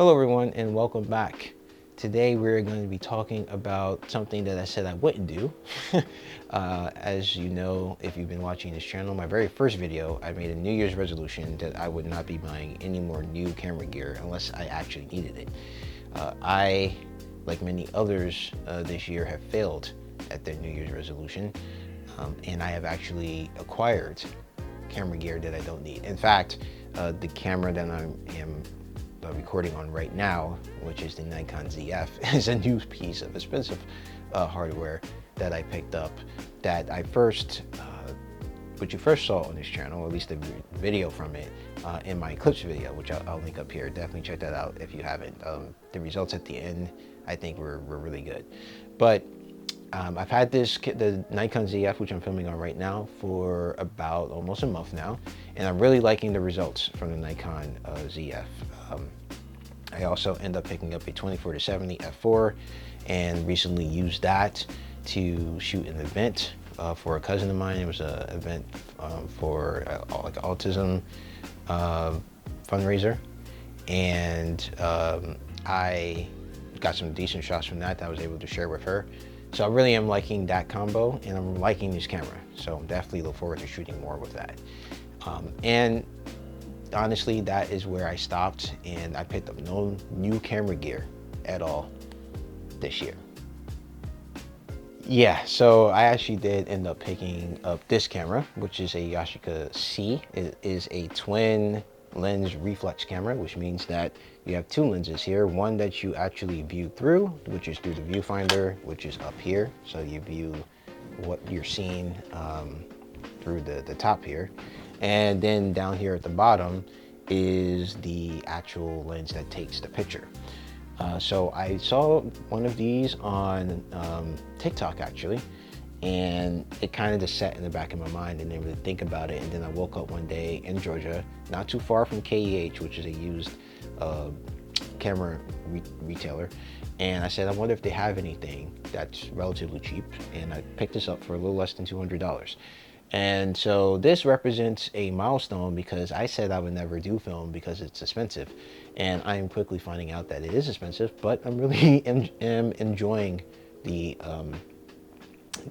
Hello everyone and welcome back. Today we're going to be talking about something that I said I wouldn't do. As you know, if you've been watching this channel, my very first video, I made a New Year's resolution that I would not be buying any more new camera gear unless I actually needed it. I, like many others this year, have failed at their New Year's resolution, and I have actually acquired camera gear that I don't need. In fact, the camera that I am recording on right now, which is the Nikon Zf, is a new piece of expensive hardware that I picked up that what you first saw on this channel, or at least a video from it, in my clips video, which I'll link up here. Definitely check that out if you haven't. The results at the end, I think, were really good. But I've had the Nikon Zf, which I'm filming on right now, for about almost a month now, and I'm really liking the results from the Nikon Zf. I also end up picking up a 24-70 f4 and recently used that to shoot an event for a cousin of mine. It was an event for like an autism fundraiser, and I got some decent shots from that I was able to share with her. So I really am liking that combo, and I'm liking this camera. So I'm definitely look forward to shooting more with that. And honestly, that is where I stopped, and I picked up no new camera gear at all this year. Yeah, so I actually did end up picking up this camera, which is a Yashica C. It is a twin lens reflex camera, which means that you have two lenses here, one that you actually view through, which is through the viewfinder, which is up here. So you view what you're seeing through the top here. And then down here at the bottom is the actual lens that takes the picture. So I saw one of these on TikTok actually, and it kind of just sat in the back of my mind and didn't really think about it. And then I woke up one day in Georgia, not too far from KEH, which is a used camera retailer, and I said, I wonder if they have anything that's relatively cheap, and I picked this up for a little less than $200. And so this represents a milestone, because I said I would never do film because it's expensive, and I am quickly finding out that it is expensive, but I'm really am enjoying the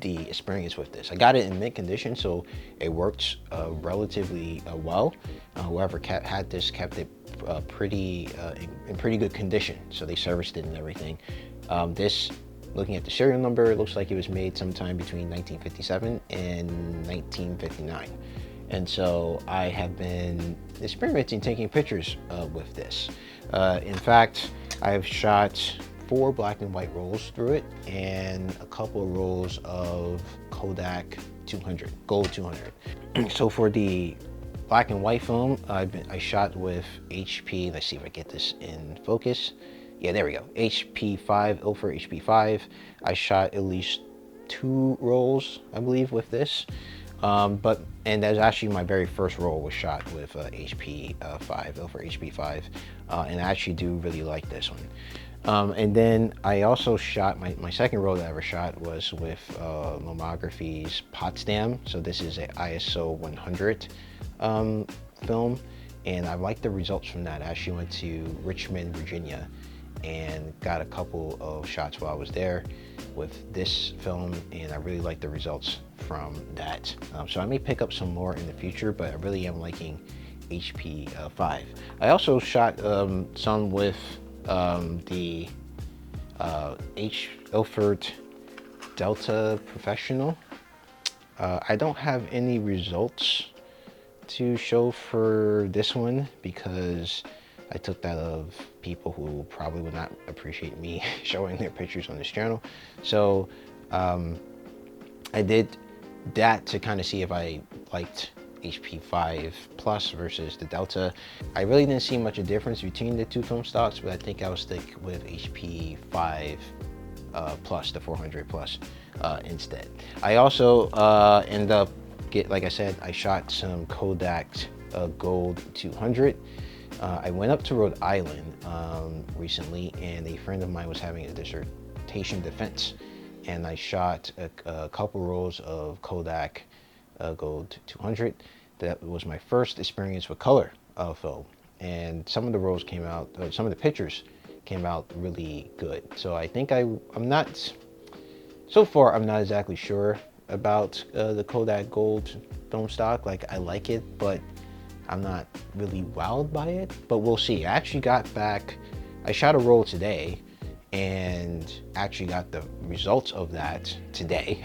experience with this. I got it in mint condition, so it works relatively well. Whoever had this kept it in pretty good condition, so they serviced it and everything. This, looking at the serial number, it looks like it was made sometime between 1957 and 1959. And so I have been experimenting taking pictures with this. In fact, I've shot 4 black and white rolls through it, and a couple of rolls of Kodak 200, Gold 200. So for the black and white film, I shot with HP, let's see if I get this in focus. Yeah, there we go, HP5, Ilford HP5. I shot at least 2 rolls, I believe, with this. And that's actually my very first roll was shot with HP5, Ilford HP5. And I actually do really like this one. And then I also shot, my second roll that I ever shot was with Lomography's Potsdam. So this is a ISO 100 film, and I like the results from that. I actually went to Richmond, Virginia, and got a couple of shots while I was there with this film, and I really like the results from that. So I may pick up some more in the future, but I really am liking HP5. I also shot some with the Ilford Delta Professional. I don't have any results to show for this one because I took that of people who probably would not appreciate me showing their pictures on this channel. So I did that to kind of see if I liked HP5 Plus versus the Delta. I really didn't see much of a difference between the two film stocks, but I think I'll stick with HP5 Plus, the 400 Plus instead. I also end up like I said, I shot some Kodak Gold 200. I went up to Rhode Island recently, and a friend of mine was having a dissertation defense, and I shot a couple rolls of Kodak Gold 200. That was my first experience with color film, and some of the rolls came out, some of the pictures came out really good. So I think I'm not, so far I'm not exactly sure about the Kodak Gold film stock. Like, I like it, but I'm not really wowed by it, but we'll see. I actually got back, I shot a roll today and actually got the results of that today,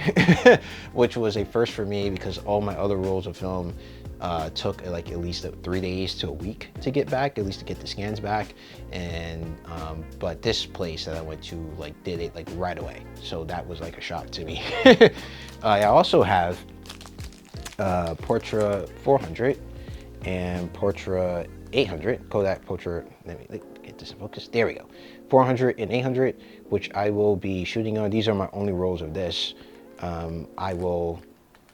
which was a first for me because all my other rolls of film took like at least 3 days to a week to get back, at least to get the scans back. And but this place that I went to like did it like right away, so that was like a shock to me. I also have Portra 400 and Portra 800, Kodak Portra, let me get this in focus, there we go, 400 and 800, which I will be shooting on. These are my only rolls of this. I will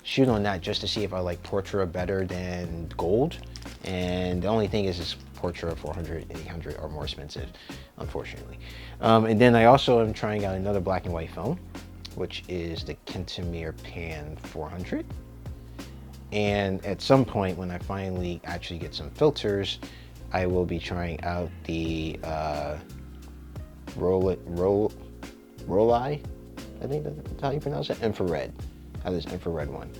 shoot on that just to see if I like Portra better than gold, and the only thing is Portra 400 and 800 are more expensive, unfortunately. And then I also am trying out another black and white film, which is the Kentamir Pan 400. And at some point when I finally actually get some filters, I will be trying out the Rolei, I think that's how you pronounce it, infrared. This infrared one.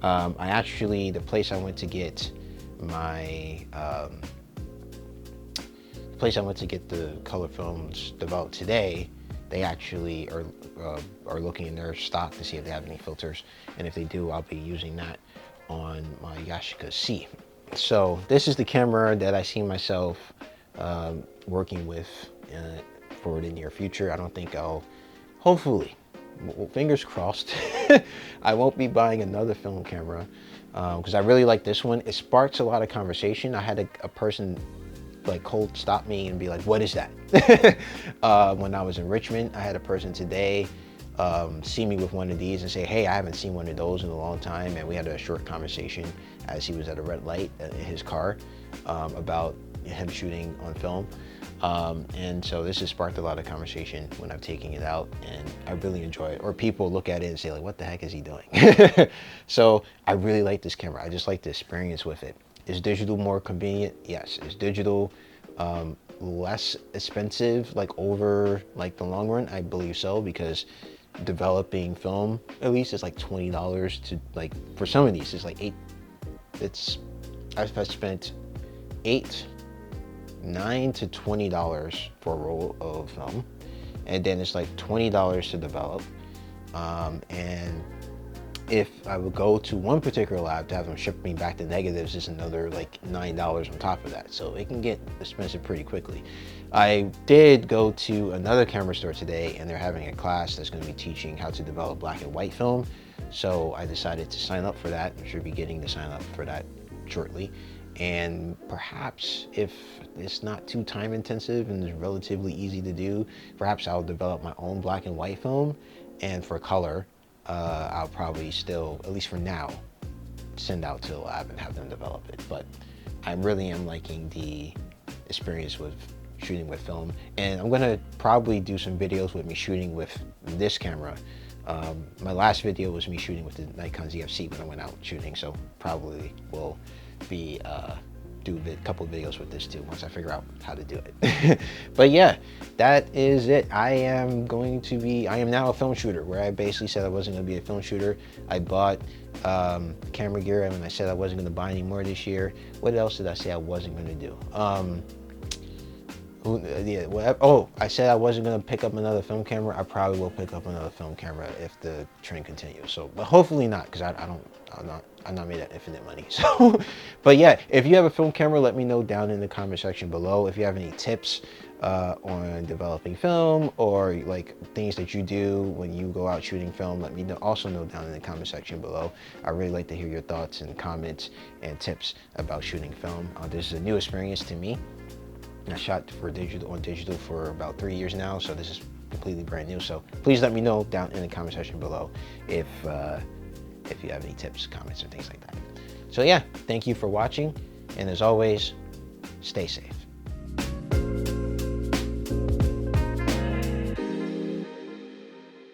I actually, the place I went to get my, the place I went to get the color films developed today, they actually are looking in their stock to see if they have any filters, and if they do, I'll be using that on my Yashica C. So this is the camera that I see myself working with for the near future. I don't think I'll, hopefully, fingers crossed, I won't be buying another film camera because I really like this one. It sparks a lot of conversation. I had a person like cold stop me and be like, what is that? When I was in Richmond, I had a person today see me with one of these and say, hey, I haven't seen one of those in a long time. And we had a short conversation as he was at a red light in his car about him shooting on film. And so this has sparked a lot of conversation when I'm taking it out, and I really enjoy it. Or people look at it and say like, what the heck is he doing? So I really like this camera. I just like the experience with it. Is digital more convenient? Yes. Is digital less expensive, like over like the long run? I believe so, because developing film, at least, it's like $20 to, like, for some of these it's like I've spent $9 to $20 for a roll of film, and then it's like $20 to develop, and if I would go to one particular lab to have them ship me back the negatives, is another like $9 on top of that. So it can get expensive pretty quickly. I did go to another camera store today, and they're having a class that's going to be teaching how to develop black and white film. So I decided to sign up for that. I should be getting to sign up for that shortly. And perhaps if it's not too time intensive and it's relatively easy to do, perhaps I'll develop my own black and white film. And for color, I'll probably still, at least for now, send out to the lab and have them develop it. But I really am liking the experience with shooting with film, and I'm gonna probably do some videos with me shooting with this camera. My last video was me shooting with the Nikon Zfc when I went out shooting, so probably will be do a couple of videos with this too once I figure out how to do it. But yeah, that is it. I am now a film shooter, where I basically said I wasn't going to be a film shooter. I bought camera gear, and I said I wasn't going to buy any more this year. What else did I say I wasn't going to do? I said I wasn't going to pick up another film camera. I probably will pick up another film camera if the trend continues. So, but hopefully not, because I'm not made of infinite money. So, but yeah, if you have a film camera, let me know down in the comment section below. If you have any tips on developing film, or like things that you do when you go out shooting film, let me know. Also know down in the comment section below. I really like to hear your thoughts and comments and tips about shooting film. This is a new experience to me. I shot on digital for about 3 years now, so this is completely brand new. So please let me know down in the comment section below if you have any tips, comments, or things like that. So yeah, thank you for watching, and as always, stay safe.